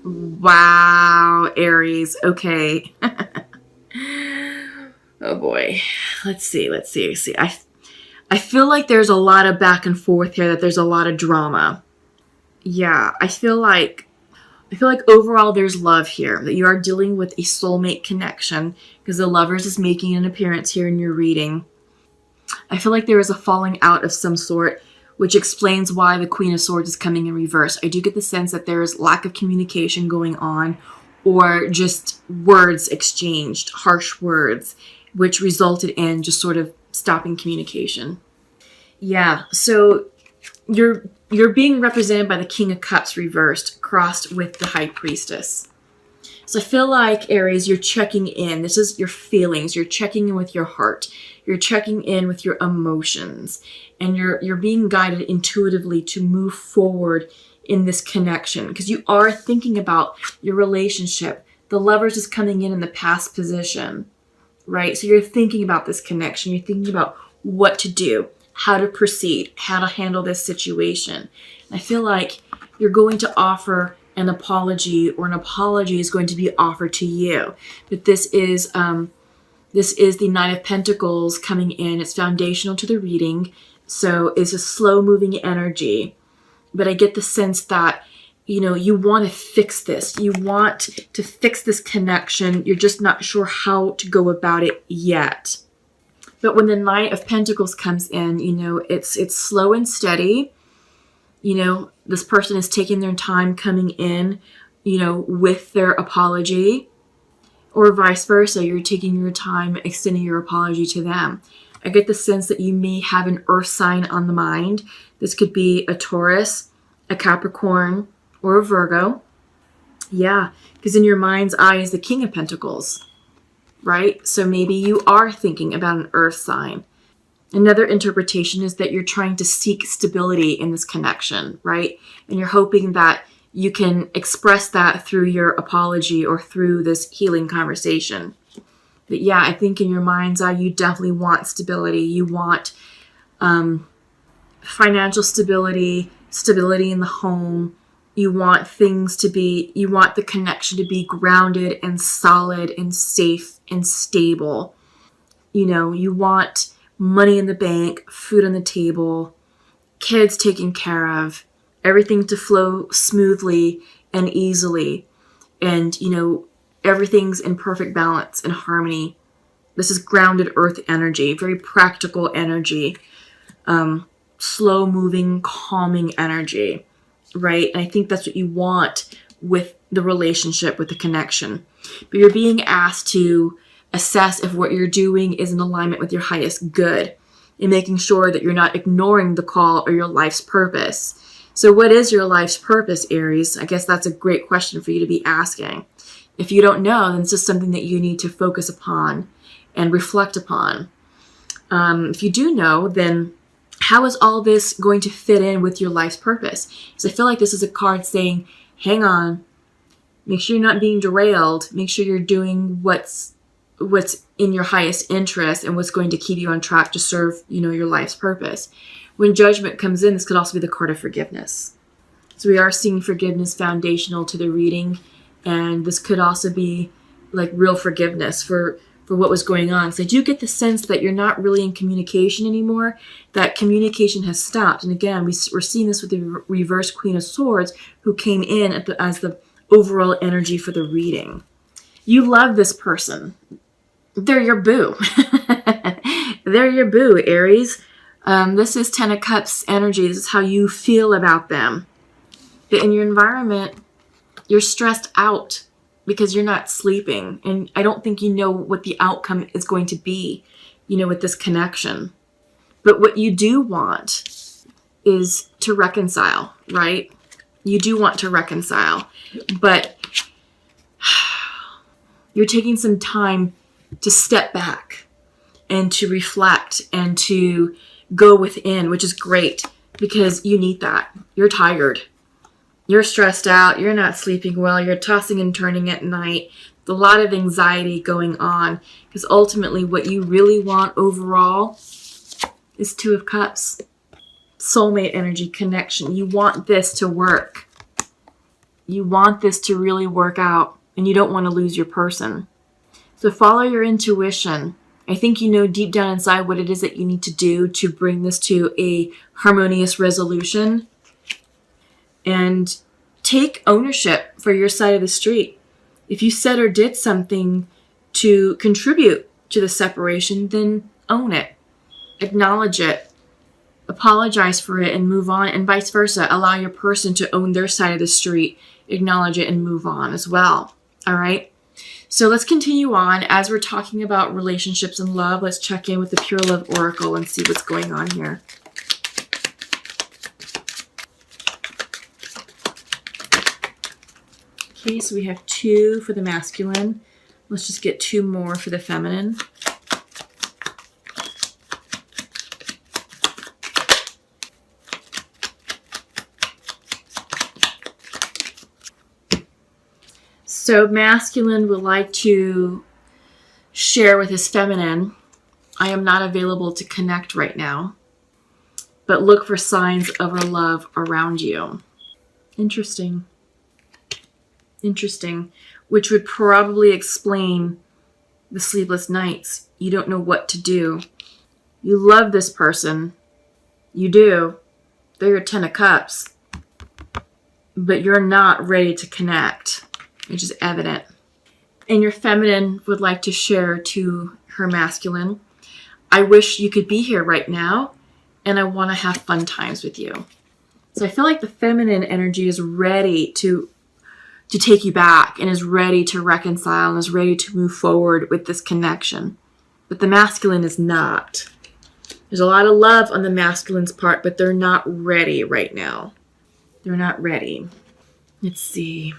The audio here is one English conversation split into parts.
Wow, Aries. Okay. Oh boy. Let's see. I feel like there's a lot of back and forth here, that there's a lot of drama. Yeah, I feel like overall there's love here, that you are dealing with a soulmate connection, because the Lovers is making an appearance here in your reading. I feel like there is a falling out of some sort, which explains why the Queen of Swords is coming in reverse. I do get the sense that there is lack of communication going on, or just words exchanged, harsh words, which resulted in just sort of stopping communication. Yeah, so you're being represented by the King of Cups reversed, crossed with the High Priestess. So I feel like, Aries, you're checking in. This is your feelings. You're checking in with your heart. You're checking in with your emotions. And you're being guided intuitively to move forward in this connection, because you are thinking about your relationship. The Lovers is coming in the past position, right? So you're thinking about this connection. You're thinking about what to do, how to proceed, how to handle this situation. And I feel like you're going to offer an apology, or an apology is going to be offered to you. But this is the Knight of Pentacles coming in. It's foundational to the reading, so it's a slow moving energy. But I get the sense that, you want to fix this. You want to fix this connection. You're just not sure how to go about it yet. But when the Knight of Pentacles comes in, it's slow and steady. This person is taking their time coming in, with their apology, or vice versa. You're taking your time extending your apology to them. I get the sense that you may have an earth sign on the mind. This could be a Taurus, a Capricorn, or a Virgo. Yeah, because in your mind's eye is the King of Pentacles, right? So maybe you are thinking about an earth sign. Another interpretation is that you're trying to seek stability in this connection, right? And you're hoping that you can express that through your apology or through this healing conversation. But yeah, I think in your mind's eye, you definitely want stability. You want financial stability, stability in the home. You want the connection to be grounded and solid and safe and stable. You want money in the bank, food on the table, kids taken care of, everything to flow smoothly and easily. And, everything's in perfect balance and harmony. This is grounded earth energy, very practical energy, slow moving, calming energy, right? And I think that's what you want with the relationship, with the connection. But you're being asked to assess if what you're doing is in alignment with your highest good, and making sure that you're not ignoring the call or your life's purpose. So what is your life's purpose, Aries? I guess that's a great question for you to be asking. If you don't know, then it's just something that you need to focus upon and reflect upon. If you do know, then how is all this going to fit in with your life's purpose? Because I feel like this is a card saying, hang on, make sure you're not being derailed, make sure you're doing what's in your highest interest and what's going to keep you on track to serve, your life's purpose. When Judgment comes in, this could also be the card of forgiveness. So we are seeing forgiveness foundational to the reading, and this could also be like real forgiveness for what was going on. So I do get the sense that you're not really in communication anymore, that communication has stopped. And again, we're seeing this with the reverse Queen of Swords, who came in as the overall energy for the reading. You love this person. They're your boo. They're your boo, Aries. This is Ten of Cups energy. This is how you feel about them. But in your environment, you're stressed out because you're not sleeping. And I don't think you know what the outcome is going to be, with this connection. But what you do want is to reconcile, right? You do want to reconcile. But you're taking some time to step back and to reflect and to go within, which is great because you need that. You're tired. You're stressed out. You're not sleeping well. You're tossing and turning at night. A lot of anxiety going on because ultimately what you really want overall is Two of Cups. Soulmate energy, connection. You want this to work. You want this to really work out, and you don't want to lose your person. So follow your intuition. I think you know deep down inside what it is that you need to do to bring this to a harmonious resolution. And take ownership for your side of the street. If you said or did something to contribute to the separation, then own it. Acknowledge it. Apologize for it and move on, and vice versa. Allow your person to own their side of the street, acknowledge it, and move on as well. All right? So let's continue on. As we're talking about relationships and love, let's check in with the Pure Love Oracle and see what's going on here. Okay, so we have 2 for the masculine. Let's just get 2 more for the feminine. So masculine would like to share with his feminine, I am not available to connect right now, but look for signs of our love around you. Interesting. Interesting. Which would probably explain the sleepless nights. You don't know what to do. You love this person. You do. They're your 10 of Cups. But you're not ready to connect, which is evident. And your feminine would like to share to her masculine, I wish you could be here right now, and I want to have fun times with you. So I feel like the feminine energy is ready to take you back and is ready to reconcile and is ready to move forward with this connection. But the masculine is not. There's a lot of love on the masculine's part, but they're not ready right now. They're not ready. Let's see.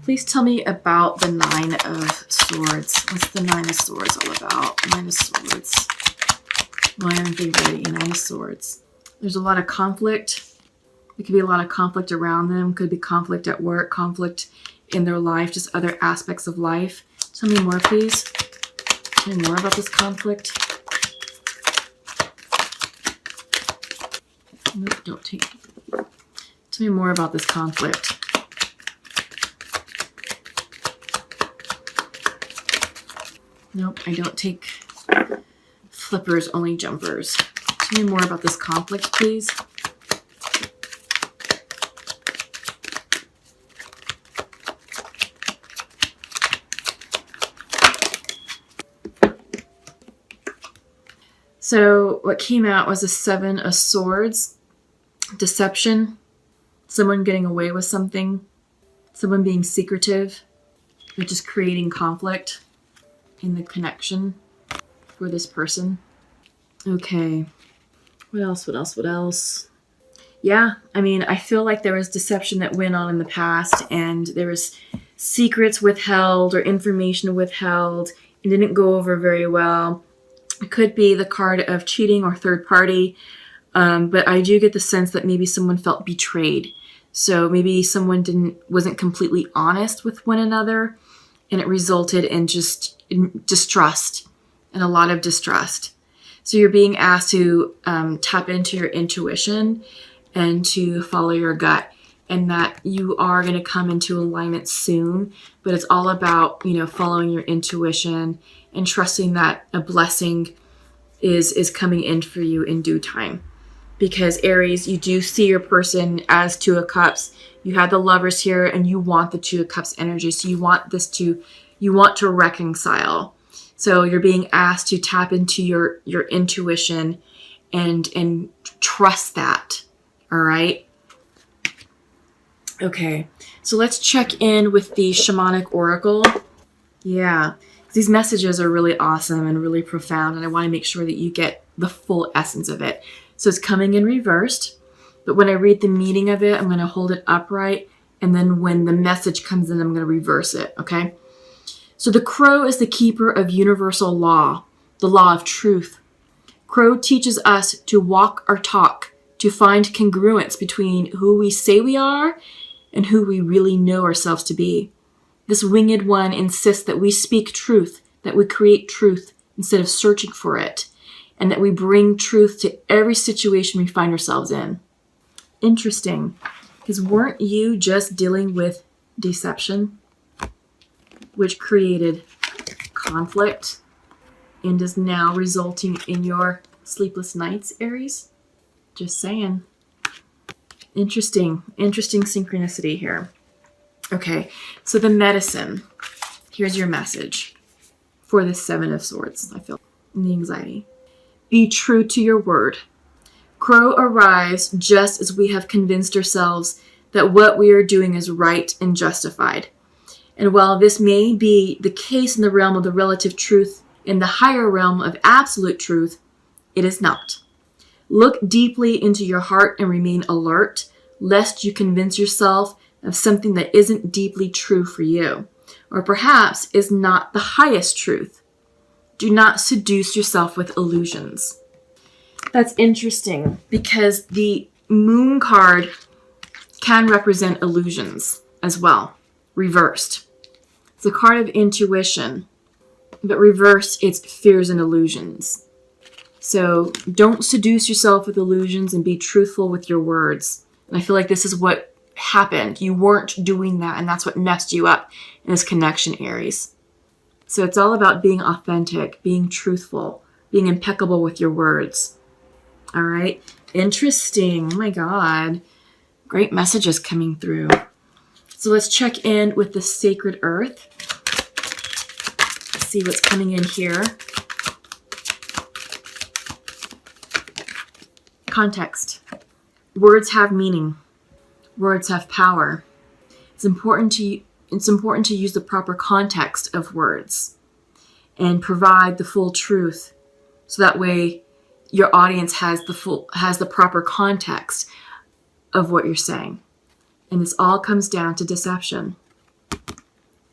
Please tell me about the 9 of Swords. What's the 9 of Swords all about? 9 of Swords. Why aren't they ready? 9 of Swords. There's a lot of conflict. There could be a lot of conflict around them. Could be conflict at work, conflict in their life, just other aspects of life. Tell me more, please. Tell me more about this conflict. Nope, don't take. Tell me more about this conflict. Nope, I don't take flippers, only jumpers. Tell me more about this conflict, please. So what came out was a 7 of Swords. Deception. Someone getting away with something. Someone being secretive. They're just creating conflict in the connection for this person. Okay. What else? What else? What else? Yeah, I mean, I feel like there was deception that went on in the past, and there was secrets withheld or information withheld and didn't go over very well. It could be the card of cheating or third party, but I do get the sense that maybe someone felt betrayed. So maybe someone wasn't completely honest with one another, and it resulted in just distrust and a lot of distrust. So you're being asked to tap into your intuition and to follow your gut, and that you are going to come into alignment soon. But it's all about, following your intuition and trusting that a blessing is coming in for you in due time. Because Aries, you do see your person as 2 of Cups. You have the Lovers here, and you want the 2 of Cups energy. So you want to reconcile. So you're being asked to tap into your intuition and trust that. All right. Okay. So let's check in with the Shamanic Oracle. Yeah. These messages are really awesome and really profound, and I want to make sure that you get the full essence of it. So it's coming in reversed, but when I read the meaning of it, I'm going to hold it upright, and then when the message comes in, I'm going to reverse it, okay? So the crow is the keeper of universal law, the law of truth. Crow teaches us to walk our talk, to find congruence between who we say we are and who we really know ourselves to be. This winged one insists that we speak truth, that we create truth instead of searching for it, and that we bring truth to every situation we find ourselves in. Interesting, because weren't you just dealing with deception, which created conflict and is now resulting in your sleepless nights, Aries. Just saying. Interesting synchronicity here. Okay, so the medicine. Here's your message for the Seven of Swords, I feel, and the anxiety. Be true to your word. Crow arrives just as we have convinced ourselves that what we are doing is right and justified. And while this may be the case in the realm of the relative truth, in the higher realm of absolute truth, it is not. Look deeply into your heart and remain alert, lest you convince yourself of something that isn't deeply true for you, or perhaps is not the highest truth. Do not seduce yourself with illusions. That's interesting because the moon card can represent illusions as well, reversed. It's a card of intuition, but reversed, it's fears and illusions. So don't seduce yourself with illusions and be truthful with your words. And I feel like this is what happened. You weren't doing that, and that's what messed you up in this connection, Aries. So it's all about being authentic, being truthful, being impeccable with your words. All right? Interesting. Oh my God. Great messages coming through. So let's check in with the sacred earth. Let's see what's coming in here. Context. Words have meaning. Words have power. It's important to use the proper context of words and provide the full truth, so that way your audience has the proper context of what you're saying. And this all comes down to deception.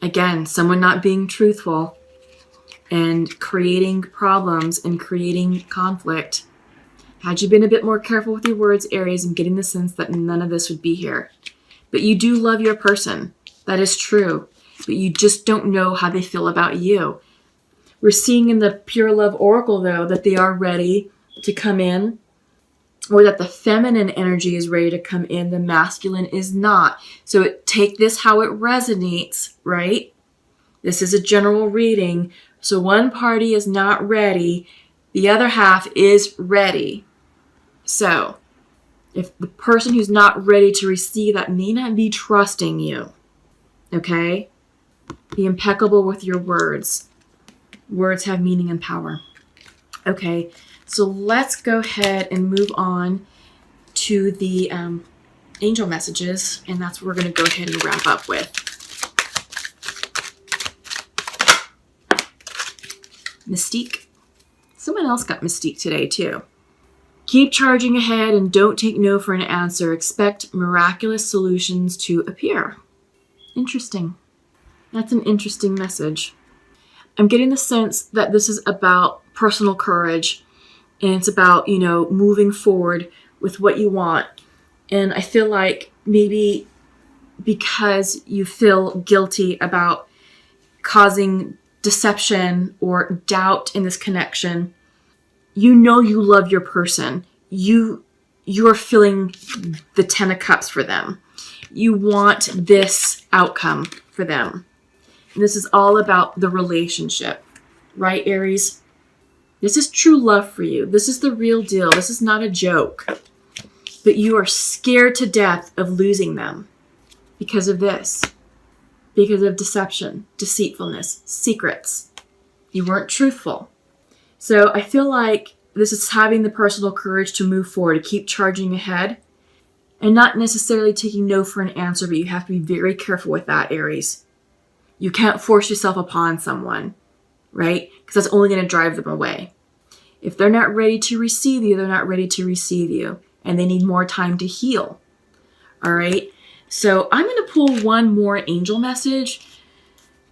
Again, someone not being truthful and creating problems and creating conflict. Had you been a bit more careful with your words, Aries, I'm getting the sense that none of this would be here. But you do love your person. That is true. But you just don't know how they feel about you. We're seeing in the Pure Love Oracle, though, that they are ready to come in, or that the feminine energy is ready to come in. The masculine is not. So take this how it resonates, right? This is a general reading. So one party is not ready. The other half is ready. So if the person who's not ready to receive that may not be trusting you, okay? Be impeccable with your words. Words have meaning and power. Okay, so let's go ahead and move on to the angel messages, and that's what we're going to go ahead and wrap up with. Mystique. Someone else got Mystique today, too. Keep charging ahead and don't take no for an answer. Expect miraculous solutions to appear. Interesting. That's an interesting message. I'm getting the sense that this is about personal courage, and it's about, moving forward with what you want. And I feel like maybe because you feel guilty about causing deception or doubt in this connection, you love your person. You're feeling the 10 of Cups for them. You want this outcome for them. And this is all about the relationship, right, Aries? This is true love for you. This is the real deal. This is not a joke. But you are scared to death of losing them because of this. Because of deception, deceitfulness, secrets. You weren't truthful. So I feel like this is having the personal courage to move forward, to keep charging ahead, and not necessarily taking no for an answer, but you have to be very careful with that, Aries. You can't force yourself upon someone, right? Because that's only going to drive them away. If they're not ready to receive you, they're not ready to receive you, and they need more time to heal. All right? So I'm going to pull one more angel message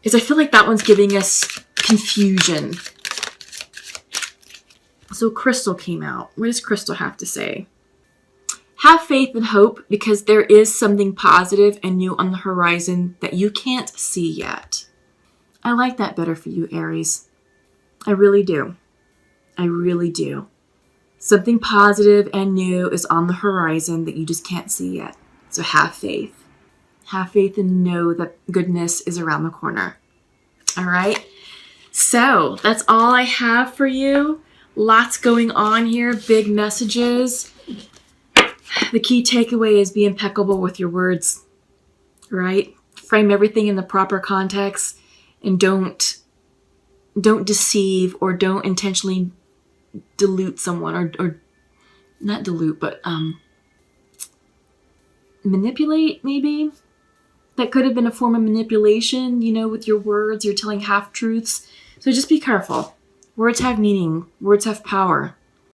because I feel like that one's giving us confusion. So Crystal came out. What does Crystal have to say? Have faith and hope because there is something positive and new on the horizon that you can't see yet. I like that better for you, Aries. I really do. I really do. Something positive and new is on the horizon that you just can't see yet. So have faith. Have faith and know that goodness is around the corner. All right. So that's all I have for you. Lots going on here. Big messages. The key takeaway is be impeccable with your words, right? Frame everything in the proper context and don't deceive or don't intentionally dilute someone or not dilute, but manipulate maybe. That could have been a form of manipulation, with your words. You're telling half-truths. So just be careful. Words have meaning. Words have power.